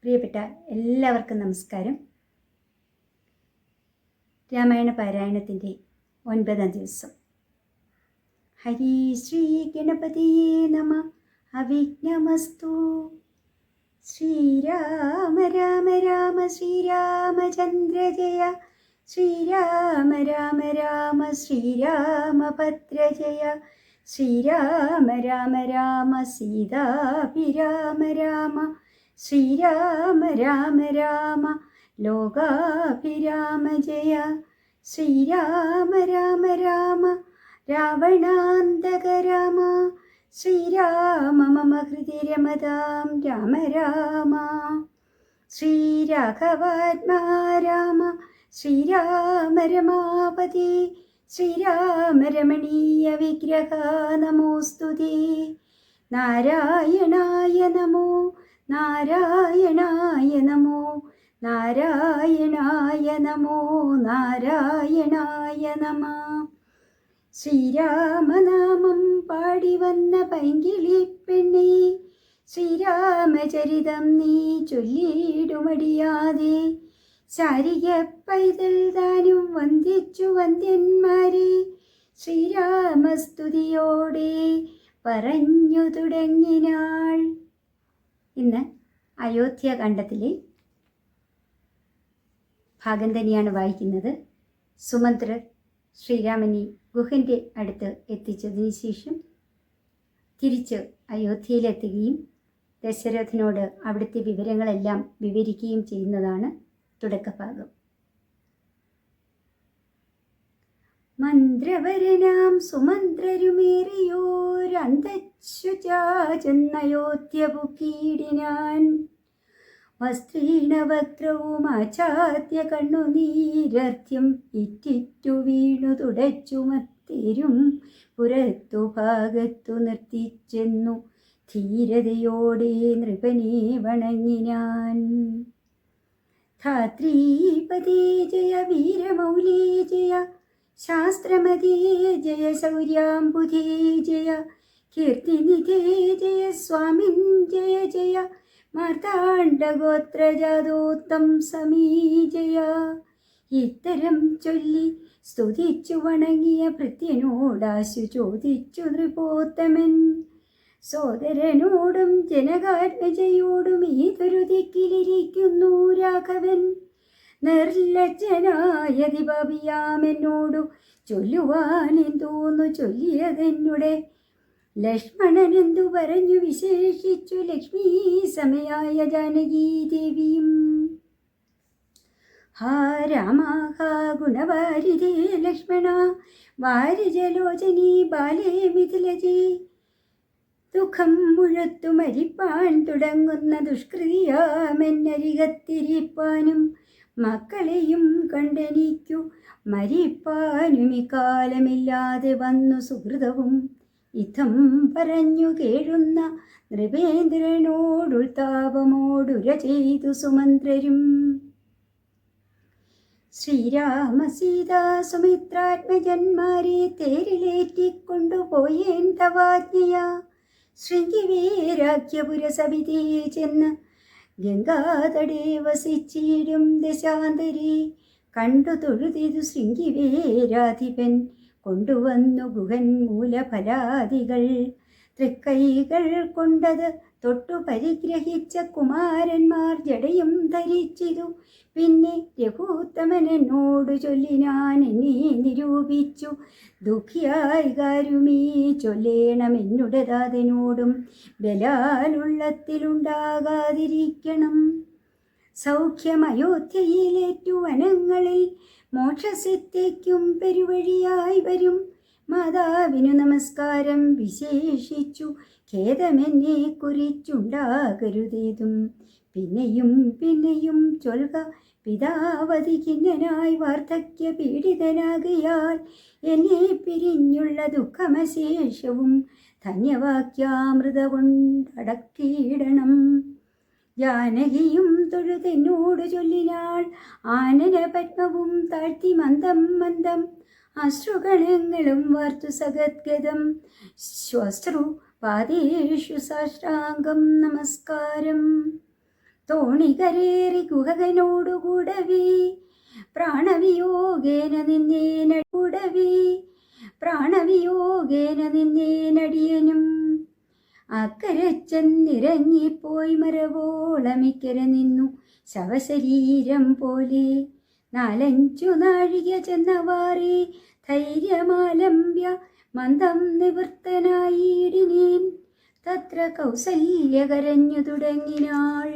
പ്രിയപ്പെട്ട എല്ലാവർക്കും നമസ്കാരം. രാമായണ പാരായണത്തിൻ്റെ 9ാം ദിവസം. ഹരി ശ്രീ ഗണപതിയേ നമ. അവിഘ്നമസ്തു. ശ്രീരാമ രാമ രാമ ശ്രീരാമചന്ദ്ര ജയ. ശ്രീരാമ രാമ രാമ ശ്രീരാമഭദ്ര ജയ. ശ്രീരാമ രാമ രാമ സീതാഭിരാമ രാമ. ശ്രീരാമ രാമ രാമ ലോകാഭിരാമ ജയ. ശ്രീരാമ രാമ രാമ രാവണാന്തക രാമ. ശ്രീരാമ മമ ഹൃദി രമതാം രാമ രാമ. ശ്രീരാഘവാത്മാ രാമ. ശ്രീരാമ രമാപതി. ശ്രീരാമ രമണീയ വിഗ്രഹ നമോസ്തുതേ. നാരായണായ നമോ. നാരായണായ നമോ. നാരായണായ നമോ. നാരായണായ നമ. ശ്രീരാമനാമം പാടി വന്ന പൈങ്കിളി പെണ്ണേ, ശ്രീരാമചരിതം നീ ചൊല്ലിയിടുമടിയാതെ. ശാരിക പൈതൽ താനും വന്ദിച്ചു വന്ദ്യന്മാരെ, ശ്രീരാമസ്തുതിയോടെ പറഞ്ഞു തുടങ്ങിനാൾ. ഇന്ന് അയോധ്യാകാണ്ഡത്തിലെ ഭാഗം തന്നെയാണ് വായിക്കുന്നത്. സുമന്ത്രർ ശ്രീരാമനെ ഗുഹൻ്റെ അടുത്ത് എത്തിച്ചതിന് ശേഷം തിരിച്ച് അയോധ്യയിലെത്തുകയും ദശരഥനോട് അവിടുത്തെ വിവരങ്ങളെല്ലാം വിവരിക്കുകയും ചെയ്യുന്നതാണ് തുടക്കഭാഗം. മന്ത്രവരനാം സുമന്ത്രരുമേറിയോരന്തച്യുചാചെന്നയോധ്യപുക്കീടിനാൻ. വസ്ത്രീണവക്രവുമാചാദ്യ കണ്ണുനീരർത്ഥ്യം ഇറ്റിറ്റു വീണു തുടച്ചുമത്തേരും പുറത്തു ഭാഗത്തു നിർത്തിച്ചെന്നു ധീരതയോടെ നൃപനെ വണങ്ങിനാൻ. ധാത്രീപദേ ജയ വീരമൗലേ ജയ. ശാസ്ത്രമതേ ജയ ശൗര്യാംബുധേ ജയ. കീർത്തിനിധേ ജയ സ്വാമിൻ ജയ ജയ. മാർത്താണ്ഡഗോത്രജാതോത്തം സമീ ജയ. ഇത്തരം ചൊല്ലി സ്തുതിച്ചു വണങ്ങിയ ഭൃത്യനോടാശു ചോദിച്ചു നൃപോത്തമൻ. സോദരനോടും ജനകാത്മജയോടും ഏതൊരു ദിക്കിലിരിക്കുന്നു രാഘവൻ. നിർലജ്ജനായ ദിപവിയാമെന്നോടു ചൊല്ലുവാനെന്തോന്നു ചൊല്ലിയതെന്നുടെ. ലക്ഷ്മണനെന്തു പറഞ്ഞു വിശേഷിച്ചു ലക്ഷ്മീ സമയായ ജാനകീദേവിയും. ഹാ രാമ ഹാ ഗുണവാരിധേ ലക്ഷ്മണ. വാരിജലോചനീ ബാലേ മിഥിലജേ. ദുഃഖം മുഴത്തു മരിപ്പാൻ തുടങ്ങുന്ന ദുഷ്കൃതിയാമെന്നരികത്തിരിപ്പാനും മക്കളെയും കണ്ടെനിക്കു മരിപ്പാനും ഇക്കാലമില്ലാതെ വന്നു സുഹൃതവും. ഇത്തം പറഞ്ഞു കേഴുന്ന നൃപേന്ദ്രനോടുൾത്താപമോടുര ചെയ്തു സുമന്ത്രരും. ശ്രീരാമ സീതാ സുമിത്രാത്മജന്മാരെ തേരിലേറ്റിക്കൊണ്ടുപോയേൻ തവാജ്ഞയാ. ശൃംഗിവേരാഖ്യപുരസവിതേ ചെന്ന് ഗംഗാതടേ വസിച്ചിടും ദശാന്തരി. കണ്ടു തൊഴുതിതു ശൃംഗിവേരാധിപൻ കൊണ്ടുവന്നു ഗുഹൻ മൂലഫലാദികൾ. തൃക്കൈകൾ കൊണ്ടത് തൊട്ടു പരിഗ്രഹിച്ച കുമാരന്മാർ ജടയും ധരിച്ചിതു. പിന്നെ രഘുത്തമനോട് ചൊല്ലിനാൻ എന്നെ നിരൂപിച്ചു. ദുഃഖിയായി കാരുമീ ചൊല്ലേണമെന്നുടെ താതനോടും ബലാലുള്ളത്തിലുണ്ടാകാതിരിക്കണം. സൗഖ്യമയോധ്യയിലേറ്റു വനങ്ങളിൽ മോക്ഷസിദ്ധിക്കും പെരുവഴിയായി വരും. മാതാവിനു നമസ്കാരം വിശേഷിച്ചു ഖേദമെന്നെ കുറിച്ചുണ്ടാകരുതേതും. പിന്നെയും പിന്നെയും ചൊൽക പിതാവതി ഖിന്നനായി വാർദ്ധക്യ പീഡിതനാകയാൽ എന്നെ പിരിഞ്ഞുള്ള ദുഃഖമശേഷവും ധന്യവാക്യാമൃത കൊണ്ടടക്കിയിടണം. ജാനകിയും തൊഴുതെന്നോട് ചൊല്ലിനാൾ. ആനന പത്മവും താഴ്ത്തി മന്ദം മന്ദം അശ്രുഗണങ്ങളും വാർത്തു സഗദ്ഗതം. ശ്വശ്രു പാദേഷു സാഷ്ടാംഗം നമസ്കാരം. തോണികരേറി ഗുഹകനോടുകൂടവേ പ്രാണവിയോഗേന നിന്നേനൂടവേ പ്രാണവിയോഗേന നിന്നേനടിയനും അക്കരെ ചെന്നിറങ്ങിപ്പോയി മരവോളമിക്കര നിന്നു ശവശരീരം പോലെ 4-5 നാഴിക ചെന്നവാറേ ധൈര്യമാലംബ്യ മന്ദം നിവൃത്തനായിടിനേൻ തത്ര കൗസല്യ കരഞ്ഞു തുടങ്ങിനാൾ.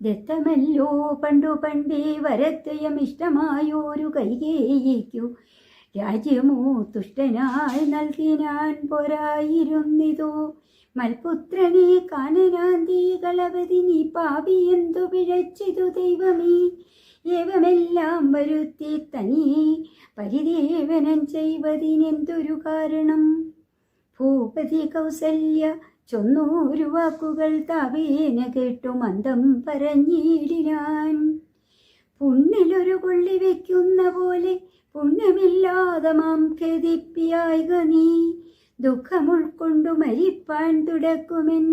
ദത്തമല്ലോ പണ്ടു പണ്ടേ വരത്വയമിഷ്ടമായോരു കൈകേയിക്കു രാജ്യമോ തുഷ്ടനായി നൽകിനാൻ പോരായിരുന്നിതോ മൽപുത്രനെ കാനനാന്തി കളവതി നീ പാപി എന്തു പിഴച്ചിതു ദൈവമേ ഏവമെല്ലാം വരുത്തി തനിയെ പരിദേവനം ചെയ്വതിനെന്തൊരു കാരണം. ഭൂപതി കൗസല്യ ചൊന്നൂരു വാക്കുകൾ താവേന കേട്ടു മന്ദം പറഞ്ഞിടിനാൻ. പുണ്ണിലൊരു കൊള്ളി വയ്ക്കുന്ന പോലെ പുണ്യമില്ലാതെ മാം ഖേദിപ്പിയായിക നീ ദുഃഖമുൾക്കൊണ്ടു മരിപ്പാൻ തുടക്കുമെൻ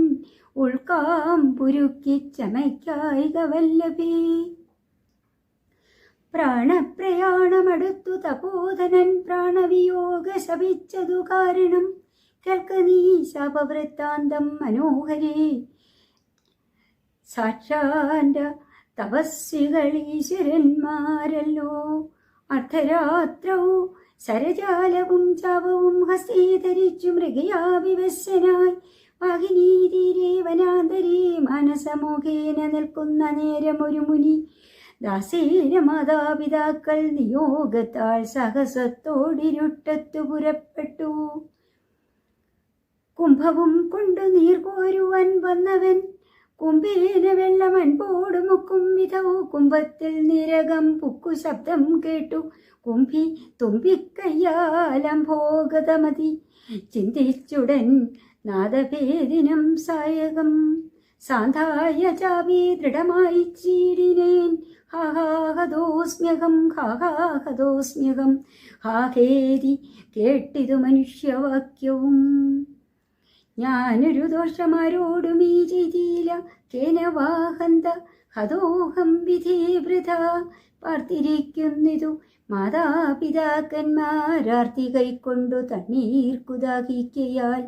ഉൾക്കാം പുരുക്കി ചമയ്ക്കായിക വല്ലഭേ. പ്രാണപ്രയാണമടുത്തു തപോധനൻ പ്രാണവിയോഗ ശപിച്ചതു കാരണം കേൾക്കനീ ശാപവൃത്താന്തം മനോഹരേ. സാക്ഷാന്ത തപസ്വികളീശ്വരന്മാരല്ലോ അർദ്ധരാത്രവും ശരജാലവും ചാവവും ഹസ്തീധരിച്ചു മൃഗയാവിവശനായി വാഹിനീതീരെ വനാന്തരേ മാനസമോഹേന നിൽക്കുന്ന നേരമൊരു മുനി ദാസേന മാതാപിതാക്കൾ നിയോഗത്താൽ സാഹസത്തോടിരുട്ടത്തു പുറപ്പെട്ടു. കുംഭവും കൊണ്ടു നീർ കോരുവാൻ വന്നവൻ കുംഭേന വെള്ളം അൻപോട് മുക്കും വിധവും കുംഭത്തിൽ നിരകം പുക്കു ശബ്ദം കേട്ടു കുംഭി തുമ്പിക്കയ്യാലംഭോഗതമതി ചിന്തിച്ചുടൻ നാദഭേദിനം സായകം സാന്ധായ ചാവി ദൃഢമായി ചീടിനേൻ ഹാഹാഹതോസ്മ്യഹം ഹാഹാഹതോസ്മ്യഹം ഹാഹേരി കേട്ടിതു മനുഷ്യവാക്യവും. ഞാനൊരു ദോഷമാരോടും ഈ ചെയ്തില്ല കേനവാഹന്ത ഹതോഹം വിധേ വൃഥ പാർത്തിരിക്കുന്നിതു മാതാപിതാക്കന്മാരാർത്തി കൈക്കൊണ്ടു തണ്ണീർ കുതാഹിക്കയാൽ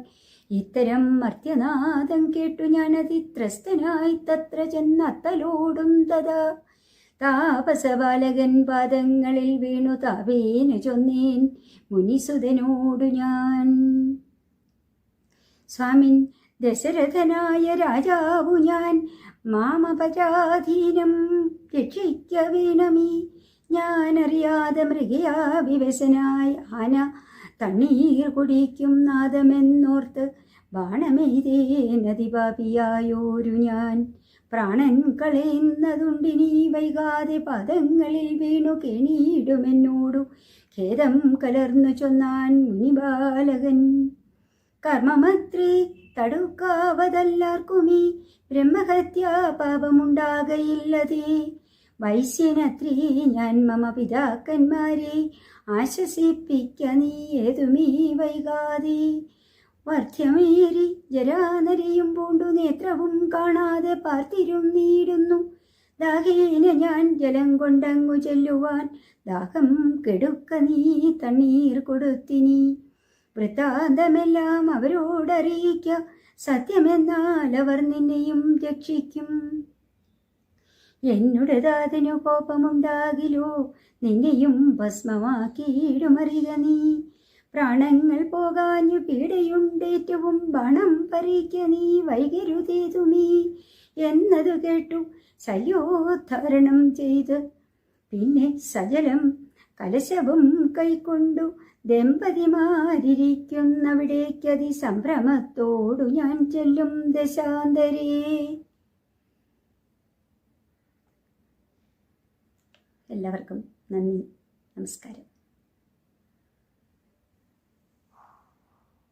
ഇത്തരം മർത്യനാദം കേട്ടു ഞാനതിത്രസ്തനായി തത്ര ചെന്നത്തലോടും തഥാ താപസബാലകൻ പാദങ്ങളിൽ വീണു താപേന ചൊന്നേൻ മുനിസുതനോടു ഞാൻ. സ്വാമിൻ ദശരഥനായ രാജാവു ഞാൻ മാമപരാധീനം രക്ഷിക്ക വേണമേ. ഞാനറിയാതെ മൃഗയാവിവശനായി ആന തണ്ണീർ കുടിക്കും നാദമെന്നോർത്ത് ബാണമെയ്തേനതിപാപിയായോരു ഞാൻ പ്രാണൻ കളയുന്നതുണ്ടിനി വൈകാതെ പാദങ്ങളിൽ വീണു കെണിയിടുമെന്നോടു ഖേദം കലർന്നു ചൊന്നാൻ മുനിബാലകൻ. കർമ്മമത്രേ തടുക്കാവതല്ലാർക്കുമീ ബ്രഹ്മഹത്യാ പാപമുണ്ടാകയില്ലതേ. വൈശ്യനത്രേ ഞാൻ മമ പിതാക്കന്മാരെ ആശ്വസിപ്പിക്ക നീ ഏതുമീ വൈകാതെ. വർദ്ധ്യമേറി ജരാനരയും പൂണ്ടു നേത്രവും കാണാതെ പാർത്തിരുന്നീടുന്നു. ദാഹേന ഞാൻ ജലം കൊണ്ടങ്ങു ചെല്ലുവാൻ ദാഹം കെടുക്ക നീ തണ്ണീർ കൊടുത്തിനി. വൃത്താന്തമെല്ലാം അവരോടറിയിക്ക സത്യമെന്നാൽ അവർ നിന്നെയും രക്ഷിക്കും. എന്നുടേതാതിനു കോപമുണ്ടാകിലോ നിന്നെയും ഭസ്മമാക്കിയിടുമറിക നീ. പ്രാണങ്ങൾ പോകാഞ്ഞു പീഡയുണ്ടേറ്റവും ബാണം പറിക്ക നീ വൈകരുതേതുമീ എന്നതു കേട്ടു ശല്യോദ്ധാരണം ചെയ്ത് പിന്നെ സജലം കലശവും കൈക്കൊണ്ടു ദമ്പതിമാരിയ്ക്കുന്നവിടേക്കതി സംഭ്രമത്തോടു ഞാൻ ചെല്ലും ദശാന്തരേ. എല്ലാവർക്കും നന്ദി, നമസ്കാരം.